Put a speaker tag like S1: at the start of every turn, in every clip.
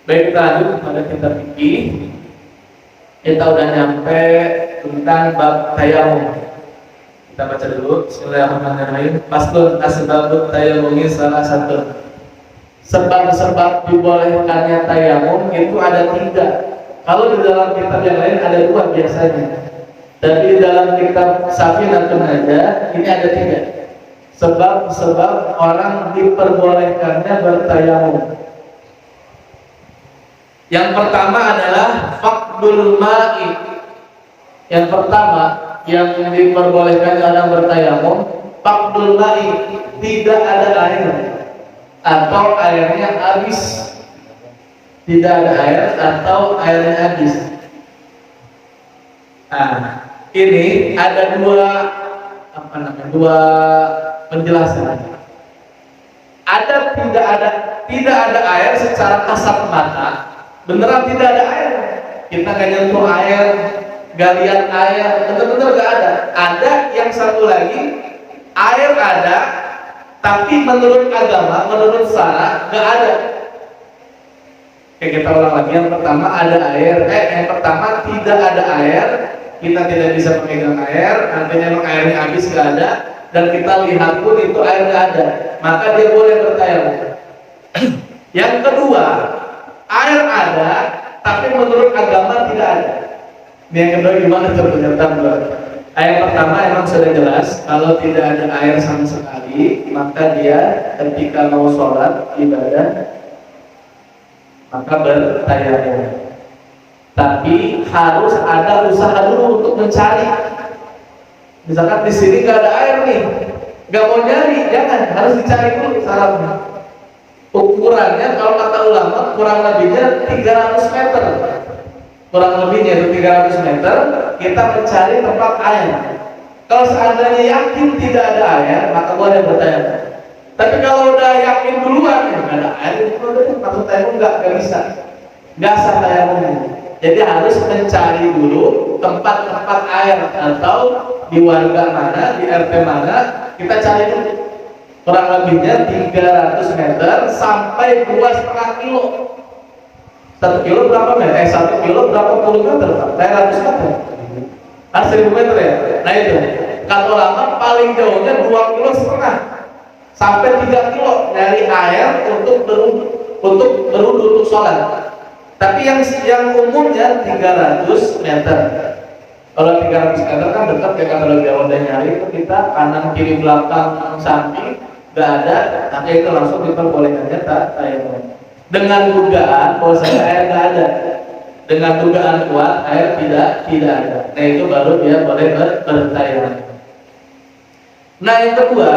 S1: Baik, kita lanjut pada kitab fikih. Kita udah nyampe tentang bab tayamum. Kita baca dulu. Bismillahirrahmanirrahim. Faslun asbabut tayamumi salah satu. Sebab-sebab dibolehkannya tayamum itu ada 3. Kalau di dalam kitab yang lain ada 2 biasanya. Tapi di dalam kitab Safinatun Najah ini ada 3. Sebab-sebab orang diperbolehkannya bertayamum. Yang pertama adalah faqdul ma'i. Yang pertama yang diperbolehkan orang bertayamum, faqdul ma'i, tidak ada air atau airnya habis. Tidak ada air atau airnya habis. Nah, ini ada dua penjelasan. Tidak ada air secara kasat mata. Beneran tidak ada air. Kita nggak nyentuh air, nggak lihat air, bener-bener nggak ada. Ada yang satu lagi, air ada, tapi menurut agama, menurut syara nggak ada. Oke, kita ulang lagi. Yang pertama ada air. Yang pertama tidak ada air. Kita tidak bisa memegang air. Artinya memang airnya habis, nggak ada. Dan kita lihat pun itu air nggak ada. Maka dia boleh bertayamum. Yang kedua, air ada, tapi menurut agama tidak ada. Ini yang kedua gimana coba? Yang pertama emang sudah jelas, kalau tidak ada air sama sekali, maka dia ketika mau sholat ibadah, maka bertayamum. Tapi harus ada usaha dulu untuk mencari. Misalkan di sini nggak ada air nih, nggak mau nyari, jangan, harus dicari dulu syaratnya. Ukurannya kalau kata ulama kurang lebihnya 300 meter. Kurang lebihnya itu 300 meter kita mencari tempat air. Kalau seandainya yakin tidak ada air, maka boleh bertayamum. Tapi kalau udah yakin duluan nggak ada air, itu maksud tayamum nggak bisa. Nggak sah tayamumnya. Jadi harus mencari dulu tempat-tempat air, atau di warga mana, di RT mana, kita cari dulu. Kurang lebihnya 300 meter sampai 2,5 kilo. 1 kilo berapa meter? 1 kilo berapa puluh meter? Pak? 100 meter. 1000 meter ya? Nah itu. Kata ulama paling jauhnya 2,5 kilo sampai 3 kilo dari air untuk berwudu, untuk sholat. Tapi yang umumnya 300 meter. Kalau 300 meter kan dekat ya, kalau dia udah nyari itu kita kanan kiri belakang samping nggak ada, maka itu langsung diperbolehkannya tayamum. Dengan dugaan bahwa air nggak ada, dengan dugaan kuat air tidak ada, nah itu baru dia boleh bertayamum. Nah yang kedua,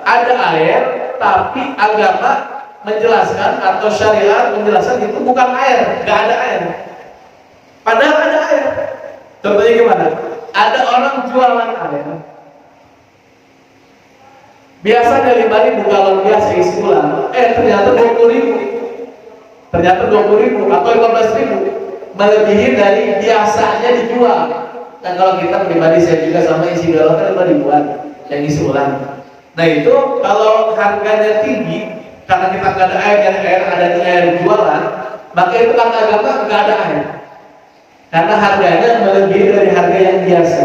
S1: ada air tapi agama menjelaskan atau syariat menjelaskan itu bukan air, nggak ada air. Padahal ada air. Contohnya gimana? Ada orang jualan air. Biasanya 5.000 galon biasa isi ulang. Ternyata 20.000. Ternyata 20.000 atau 15.000. Melebihi dari biasanya dijual. Dan kalau kita pribadi, saya juga sama isi galon kan 5.000-an yang isi ulang. Nah itu kalau harganya tinggi, karena kita nggak ada air, dan air ada di air jualan, maka itu kata agama nggak ada air. Karena harganya melebihi dari harga yang biasa,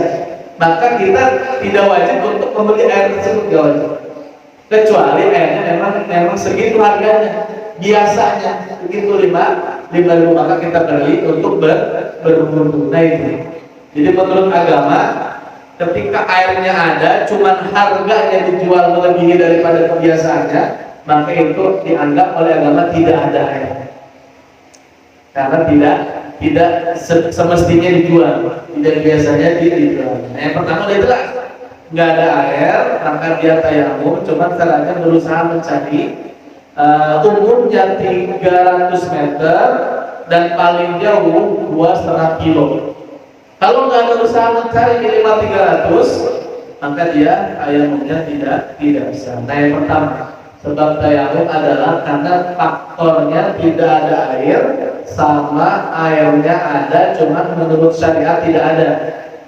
S1: maka kita tidak wajib untuk membeli air tersebut, nggak wajib. Kecuali airnya memang segitu harganya, biasanya begitu 5.000, maka kita beli untuk berwudu. Nah itu. Jadi menurut agama, ketika airnya ada, cuman harganya dijual melebihi daripada kebiasaannya, maka itu dianggap oleh agama tidak ada air. Karena tidak semestinya dijual, tidak biasanya dijual. Nah, yang pertama udah jelas, nggak ada air, maka dia tayamum. Cuma caranya berusaha mencari umumnya 300 meter dan paling jauh 2,5 kilo. Kalau nggak berusaha mencari minimal 300, maka dia tayamumnya tidak bisa. Nah yang pertama, sebab tayamum adalah karena faktornya tidak ada air, sama airnya ada, cuman menurut syariat tidak ada,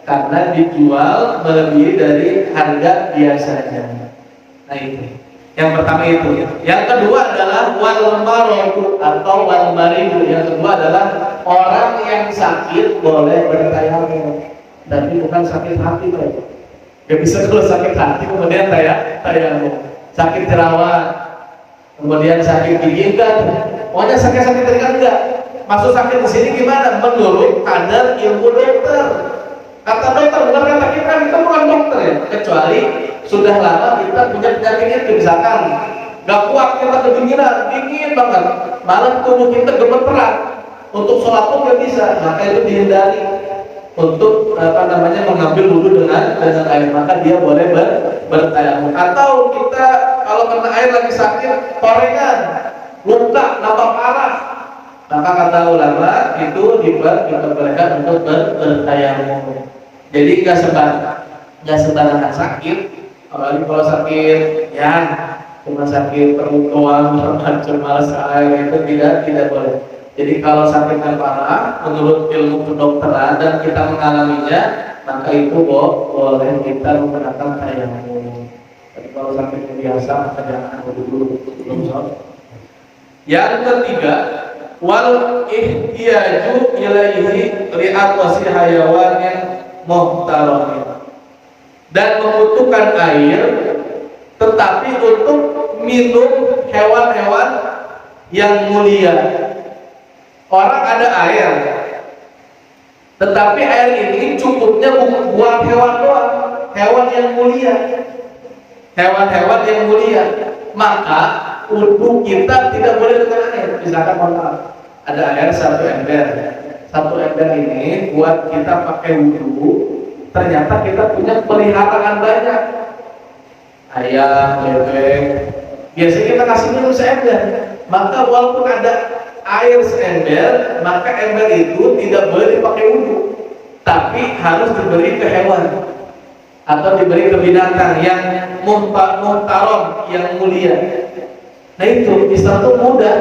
S1: karena dijual melebihi dari harga biasanya. Nah itu. Yang pertama itu. Yang kedua adalah wal maradu atau wal maridu. Yang kedua adalah orang yang sakit boleh bertayamum, tapi bukan sakit hati, Pak. Gak bisa kalau sakit hati kemudian tayamum. Sakit jerawat, kemudian sakit gigi enggak. Pokoknya sakit-sakit ringan enggak. Maksud sakit di sini gimana? Menurut kadar ilmu dokter. Kata dokter, bukan kata kita bukan dokter ya. Kecuali sudah lama kita punya penyakit itu, misalkan gak kuat kita kedinginan, dingin banget, malah tubuh kita gemeteran, untuk sholat pun gak bisa, maka itu dihindari untuk mengambil wudhu dengan air, maka dia boleh bertayamum. Atau kita kalau kena air lagi sakit, korengan, luka, nambah parah, maka kata ulama itu diperbolehkan untuk bertayamum. Jadi nggak sembarangan sakit, apalagi kalau sakit ya cuma sakit perut doang, cuma air, itu tidak boleh. Jadi kalau sakitnya parah, menurut ilmu kedokteran dan kita mengalaminya, maka itu boleh kita menggunakan tayamum. Tapi kalau sakitnya biasa, maka jangan dulu belum sholat. Yang ketiga, wal ihtiyaju ilaihi li'atwasi hayawanin muhtaramin, dan membutuhkan air, tetapi untuk minum hewan-hewan yang mulia. Orang ada air, tetapi air ini cukupnya buat hewan doang, hewan yang mulia, hewan-hewan yang mulia. Maka wudhu kita tidak boleh dengan air. Misalkan ada air satu ember ini buat kita pakai wudhu. Ternyata kita punya peliharaan banyak, ayam, bebek. Biasanya kita kasih minum seember. Maka walaupun ada air seember, maka ember itu tidak boleh dipakai wudhu, tapi harus diberi ke hewan atau diberi ke binatang yang muhtaram, yang mulia. Nah itu Islam itu mudah.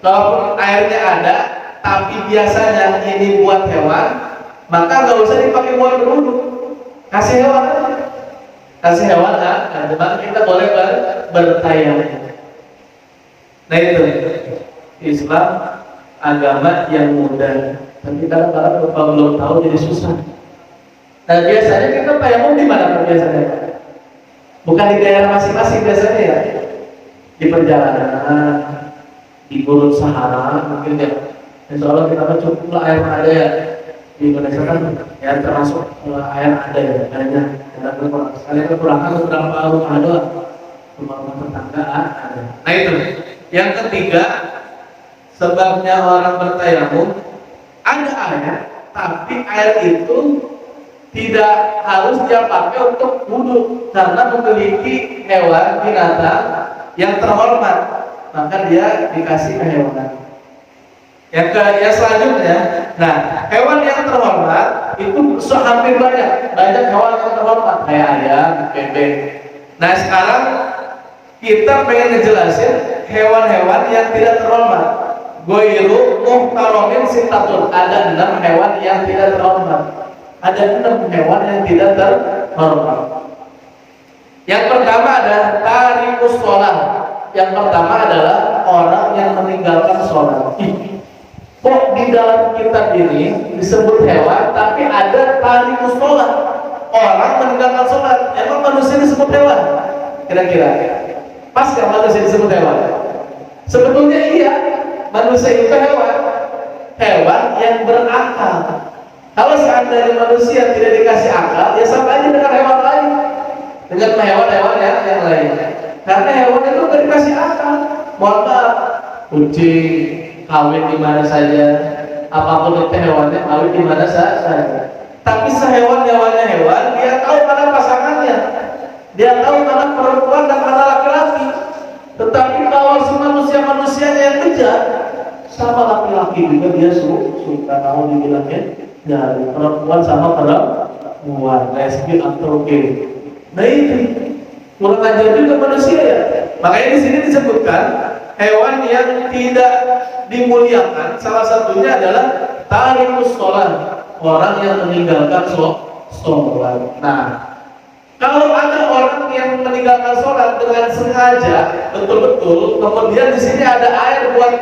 S1: Kalau airnya ada, tapi biasanya ini buat hewan, maka nggak usah dipakai buat berwudhu, kasih hewan aja, kasih hewan maka kita boleh bertayamum. Nah itu Islam agama yang mudah, tapi kadang-kadang kalau belum tahu jadi susah. Nah biasanya kita tayamum di mana biasanya? Bukan di daerah masing-masing biasanya ya, di perjalanan, di gurun Sahara mungkin ya. Insya Allah kita cukuplah air ada ya. Di Indonesia kan ya termasuk air ada ya, airnya. Sekalian kekurangan beberapa rumah ada, rumah tetangga ada. Nah itu. Yang ketiga, sebabnya orang bertayamum, ada air, tapi air itu tidak harus dia pakai untuk wudhu, karena memiliki hewan binatang yang terhormat, maka dia dikasih ke hewan. Yang selanjutnya, nah hewan yang terhormat itu hampir banyak hewan yang terhormat kayak ayam, bebek. Nah sekarang kita pengen ngejelasin hewan-hewan yang tidak terhormat. Goiru muhtaramin sitatun, ada 6 hewan yang tidak terhormat. Ada 6 hewan yang tidak terhormat. Yang pertama ada tarikus sholat. Yang pertama adalah orang yang meninggalkan sholat. Kok di dalam kitab ini disebut hewan, tapi ada tarikus sholat, orang meninggalkan sholat. Emang manusia disebut hewan? Kira-kira pas gak manusia disebut hewan? Sebetulnya iya, manusia itu hewan yang berakal. Kalau seandainya manusia tidak dikasih akal, ya sama aja dengan hewan lain, dengan hewan-hewan yang lain. Karena hewan itu gak dikasih akal. Mohon maaf, kucing kawin di mana saja, apapun itu hewannya kawin di mana saja. Tapi sehewan-hewannya hewan, dia tahu mana pasangannya, dia tahu mana perempuan dan mana laki-laki. Tetapi kalau si manusianya yang bejat, sama laki-laki juga dia suka mau dibilangnya dari perempuan sama perempuan, lesbi atau gay. Nah itu kurang ajar juga manusia ya. Makanya di sini disebutkan hewan yang tidak dimuliakan, salah satunya adalah tarikus sholat, orang yang meninggalkan sholat. Nah, Kalau ada orang yang meninggalkan sholat dengan sengaja, betul-betul, kemudian di sini ada air buat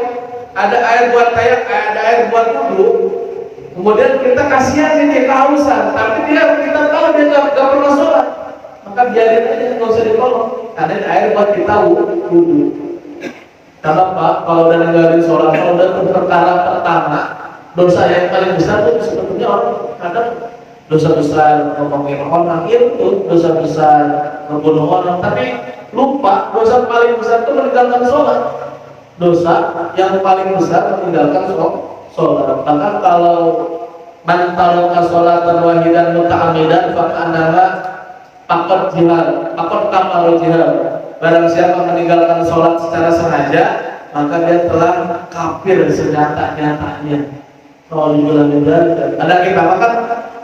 S1: kayak ada air buat wudu, kemudian kita kasihan dia kehausan, tapi kita tahu dia nggak pernah sholat, maka biarin aja, nggak usah ditolong, karena ada air buat kita wudu. Kenapa? Kalau udah ninggalin sholat, kalau udah perkara pertama, dosa yang paling besar itu sebetulnya orang kadang dosa besar ngomongin orang itu, dosa besar membunuh orang, tapi lupa dosa paling besar itu meninggalkan sholat. Dosa yang paling besar meninggalkan sholat. Maka kalau man taraka sholatan wahidan muta'ammidan faqannama faqad kafara jihad. Barang siapa meninggalkan sholat secara sengaja, maka dia telah kafir senyata-nyatanya. Kalau dibilang ada kita makan,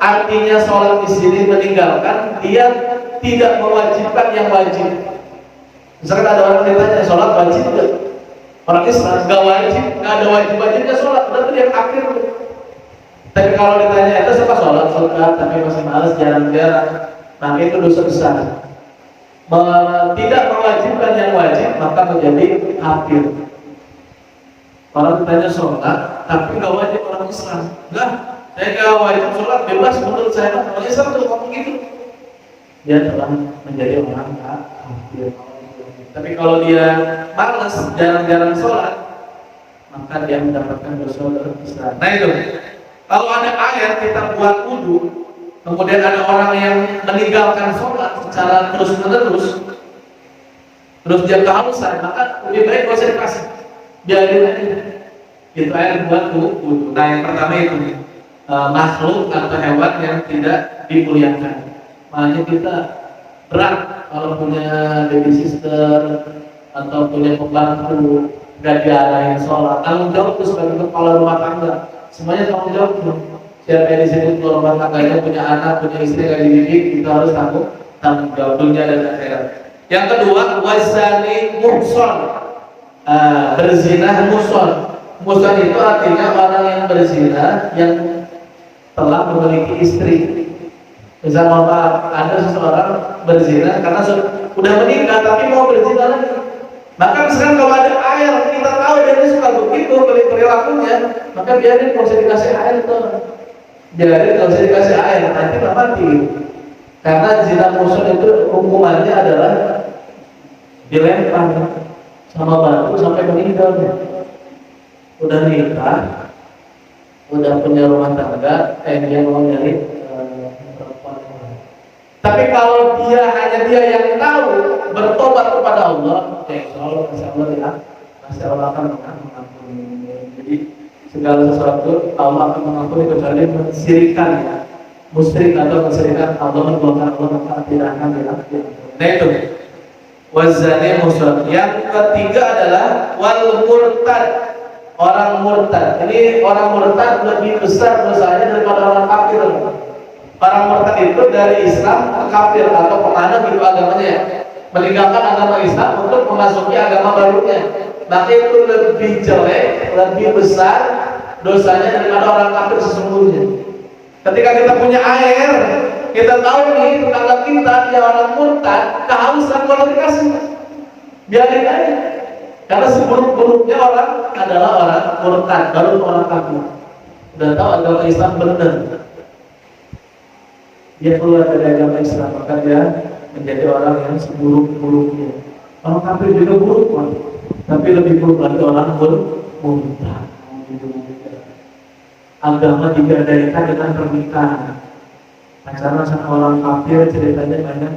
S1: artinya sholat di sini meninggalkan, dia tidak mewajibkan yang wajib. Misalkan ada orang ditanya sholat wajib nggak? Orang Islam nggak wajib, nggak ada wajib-wajibnya sholat, berarti dia kafir. Tapi kalau ditanya itu siapa sholat, tapi masih malas, jarang-jarang, maka itu dosa besar. Tidak mewajibkan yang wajib, maka menjadi kafir. Orang ditanya sholat, tapi nggak wajib orang Islam. Enggak, saya nggak wajib sholat, bebas menurut saya. Orang Islam tuh ngomong gitu. Dia telah menjadi orang kafir. Tapi kalau dia malas, jarang-jarang sholat, maka dia mendapatkan dosa besar. Nah itu, kalau ada air kita buat wudu, kemudian ada orang yang meninggalkan sholat secara terus-menerus, terus dia kehausan, maka lebih baik gak usah dikasih, biarin aja. Itu air buat wudu. Nah yang pertama itu makhluk atau hewan yang tidak dimuliakan. Makanya kita berat kalau punya baby sister atau punya pembantu nggak diarahin sholat. Tanggung jawab itu sebagai kepala rumah tangga. Semuanya tanggung jawab tuh. Siapa yang di sini kepala rumah tangganya punya anak, punya istri nggak dididik, kita harus tanggung jawab dunia dan akhirat. Yang kedua, wazani muhson, berzina muhson. Muhson itu artinya orang yang berzina yang telah memiliki istri. Misal maaf, ada seseorang berzina karena sudah menikah tapi mau berzina lagi. Maka misalkan kalau ada air, kita tahu dia suka begitu perilakunya, maka biarin nggak usah dikasih air tuh. Biarin nggak usah dikasih air, nanti nggak mati. Karena zina muhson itu hukumannya adalah dilempar sama batu sampai meninggal. Udah nikah, udah punya rumah tangga, dia mau nyari. Tapi kalau hanya dia yang tahu bertobat kepada Allah, insya Allah ya, pasti Allah akan mengampuni. Jadi segala sesuatu Allah akan mengampuni kecuali mensyirikkan ya, musyrik atau mensyirikkan Allah, menduakan Allah, maka tidak akan diampuni. Nah itu wazani musyrik. Yang ketiga adalah wal murtad, orang murtad. Ini orang murtad lebih besar dosanya daripada orang kafir. Orang murtad itu dari Islam ke kafir atau kemana gitu agamanya ya, meninggalkan agama Islam untuk memasuki agama barunya. Maka itu lebih jelek, lebih besar dosanya daripada orang kafir sesungguhnya. Ketika kita punya air, kita tahu nih tetangga kita dia orang murtad, kehausan, kalau dikasih biarin aja. Karena seburuk-buruknya orang adalah orang murtad, baru orang kafir. Udah tahu agama Islam benar, dia keluar dari agama Islam, maka dia menjadi orang yang seburuk-buruknya. Orang kafir juga buruk, tapi lebih buruk lagi orang murtad. Agama digadaikan dengan pernikahan. Pacaran sama orang kafir ceritanya banyak.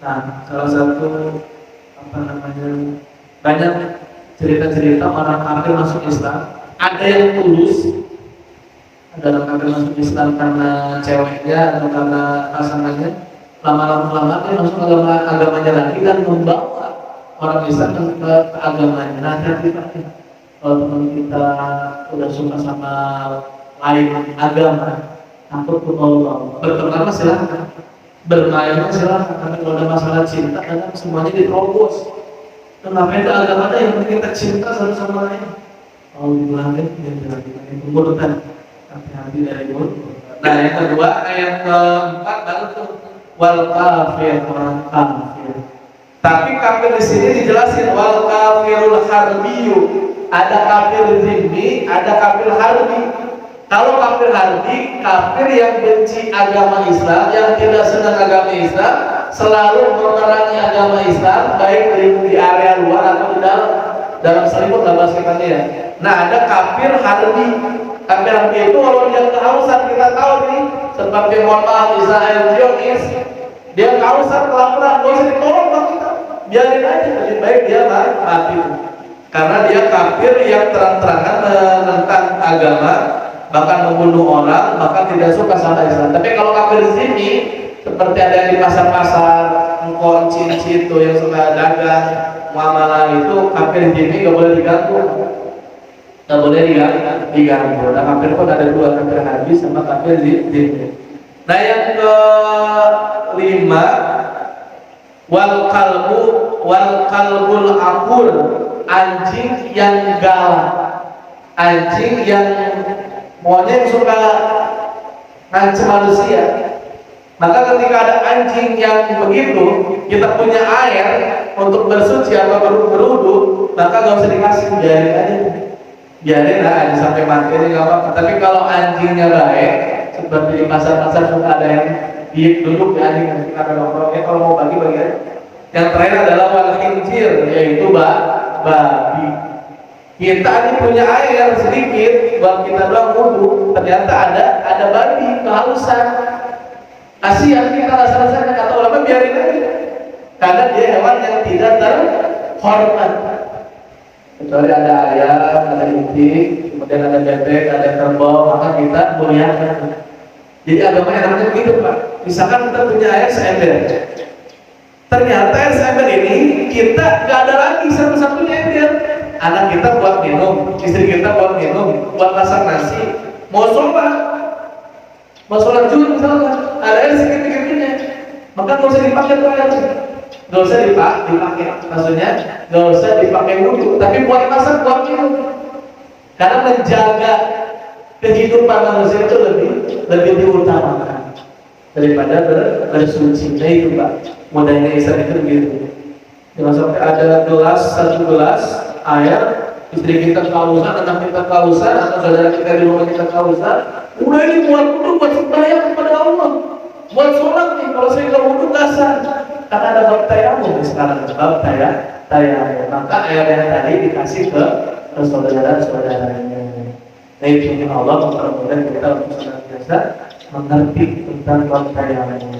S1: Nah, salah satu banyak cerita-cerita orang kafir masuk Islam. Ada yang tulus, dalam kafir masuk Islam karena ceweknya atau karena pasangannya, lama-lama dia masuk agamanya lagi dan membawa orang Islam ke agamanya. Nah, hati-hati kalau teman kita udah suka sama lain agama, takut ke Allah, berteman silahkan, bermain silahkan, tapi kalau ada masalah cinta, kadang semuanya diterobos. Kenapa itu agama ada yang penting kita cinta satu sama lain? Kalau dibilangin, dia bilang itu murtad. Hati-hati dari mulut. Nah yang kedua, yang keempat baru tuh wal kafir orang kafir. Tapi kafir di sini dijelasin wal kafirul harbiyu. Ada kafir zimmi, ada kafir harbi. Kalau kafir harbi, kafir yang benci agama Islam, yang tidak senang agama Islam, selalu memerangi agama Islam, baik di area luar atau di dalam selimut lah bahasa kita ya. Nah, ada kafir harbi. Kafir harbi itu kalau dia kehausan, kita tahu nih, seperti mohon maaf Israel Zionis, dia kehausan kelaparan, gak usah ditolong bang kita, biarin aja, lebih baik dia mati. Karena dia kafir yang terang-terangan menentang agama, bahkan membunuh orang, bahkan tidak suka sama Islam. Tapi kalau kafir sini, seperti ada yang di pasar-pasar, engkau cincin itu yang suka dagang, muamalah itu, kafir sini gak boleh diganggu. Gak boleh diganggu. Nah, kafir pun ada dua, kafir harbi sama kafir zimmi. Nah, yang kelima, wal kalbul akur, anjing yang galak, anjing yang maunya yang suka ngancam manusia. Maka ketika ada anjing yang begitu, kita punya air untuk bersuci atau berwudu, maka gak usah dikasih, biarin aja. Biarin lah aja sampai mati aja gak apa-apa. Tapi kalau anjingnya baik, seperti di pasar-pasar suka ada yang duduk di anjing, nanti ada nongkrongnya, kalau mau bagi-bagi aja. Yang terakhir adalah wal khinzir, yaitu babi. Kita ini punya air sedikit buat kita doang wudu, ternyata ada babi kehausan. Kasihan kita rasa-rasanya, kata ulama biarin aja. Karena dia hewan yang tidak terhormat. Kecuali ada ayam, ada itik, kemudian ada bebek, ada kerbau, maka kita muliakan. Jadi agama enaknya begitu Pak. Misalkan kita punya air seember, ternyata air seember ini kita gak ada lagi satu-satunya ember. Anak kita buat minum, istri kita buat minum, buat masak nasi, mau sholat juhur misalnya, ada air sedikit-sedikitnya, maka gak usah dipakai tuh air. Gak usah dipakai, maksudnya gak usah dipakai wudhu, tapi buat masak, buat minum. Karena menjaga kehidupan manusia itu lebih diutamakan daripada bersuci. Nah itu Pak, modalnya Islam itu begitu. Jangan sampai ada satu gelas air, istri kita kehausan, anak kita kehausan, atau saudara kita di rumah kita kehausan, udah ini buat wudhu, buat sembahyang kepada Allah, buat sholat nih. Kalau saya nggak wudhu kasar. Karena ada bab tayamum sekarang, bab tayamum. Maka air yang tadi dikasih ke saudara-saudaranya. Nah itu Allah mempermudah kita untuk senantiasa mengerti tentang bab tayamum.